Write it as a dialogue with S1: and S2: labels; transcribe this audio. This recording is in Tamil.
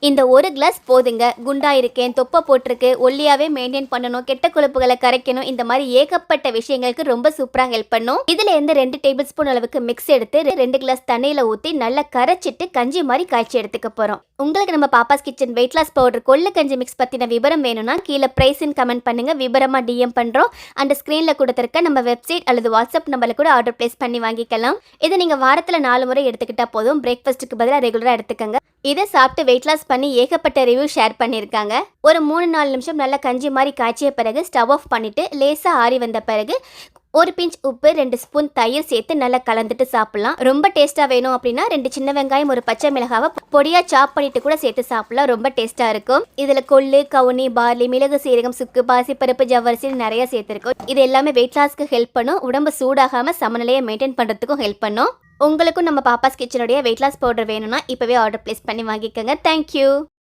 S1: இந்த ஒரு கிளாஸ் போதுங்க. குண்டா இருக்கேன், தொப்பை போட்டிருக்கு, ஒல்லியாவே மெயின்டைன் பண்ணணும், கெட்ட கொழுப்புகளை கரைக்கணும், இந்த மாதிரி ஏகப்பட்ட விஷயங்களுக்கு ரொம்ப சூப்பரா ஹெல்ப் பண்ணும். இதுல இருந்து 2 டேபிள் ஸ்பூன் அளவுக்கு மிக்ஸ் எடுத்து 2 கிளாஸ் தண்ணியில ஊத்தி நல்லா கரைச்சிட்டு கஞ்சி மாதிரி காய்ச்சி எடுத்துக்க போறோம். உங்களுக்கு நம்ம பாப்பாஸ் கிச்சன் வெயிட் லாஸ் பவுடர் கொள்ளு கஞ்சி மிக்ஸ் பத்தின விவரம் வேணும்னா கீழே பிரைஸ்ன்னு கமெண்ட் பண்ணுங்க, விவரமா டிஎம் பண்றோம். அந்த ஸ்கிரீன்ல கொடுத்திருக்க நம்ம வெப்சைட் அல்லது வாட்ஸ்அப் நம்பர்ல கூட ஆர்டர் பிளேஸ் பண்ணி வாங்கிக்கலாம். இதை நீங்க வாரத்துல 4 முறை எடுத்துக்கிட்டா போதும். பிரேக்ஃபாஸ்ட்டுக்கு பதிலாக ரெகுலரா எடுத்துக்கங்க. இதை சாப்பிட்டு வெயிட் லாஸ் பண்ணி ஏகப்பட்ட ரிவ்யூ ஷேர் பண்ணியிருக்காங்க. ஒரு 3-4 நிமிஷம் நல்லா கஞ்சி மாதிரி காய்ச்சிய பிறகு ஸ்டவ் ஆஃப் பண்ணிட்டு லேசா ஆறி வந்த பிறகு ஒரு பிஞ்ச் உப்பு, 2 ஸ்பூன் தயிர் சேர்த்து நல்லா கலந்துட்டு சாப்பிடலாம். ரொம்ப டேஸ்டா வேணும் அப்படின்னா 2 சின்ன வெங்காயம், ஒரு பச்சை மிளகாவை பொடியா சாப் பண்ணிட்டு கூட சேர்த்து சாப்பிடலாம். ரொம்ப டேஸ்டா இருக்கும். இதுல கொள்ளு, கவுனி, பார்லி, மிளகு, சீரகம், சுக்கு, பாசிப்பருப்பு, ஜவ்வரிசி நிறைய சேர்த்திருக்கும். இது எல்லாமே வெயிட் லாஸ்க்கு ஹெல்ப் பண்ணும். உடம்பு சூடாகாம சமநிலையை மெயின்டைன் பண்றதுக்கும் ஹெல்ப் பண்ணும். உங்களுக்கும் நம்ம பாப்பாஸ் கிச்சனுடைய வெயிட் லாஸ் பவுடர் வேணும்னா இப்பவே ஆர்டர் பிளேஸ் பண்ணி வாங்கிக்கோங்க. தேங்க்யூ.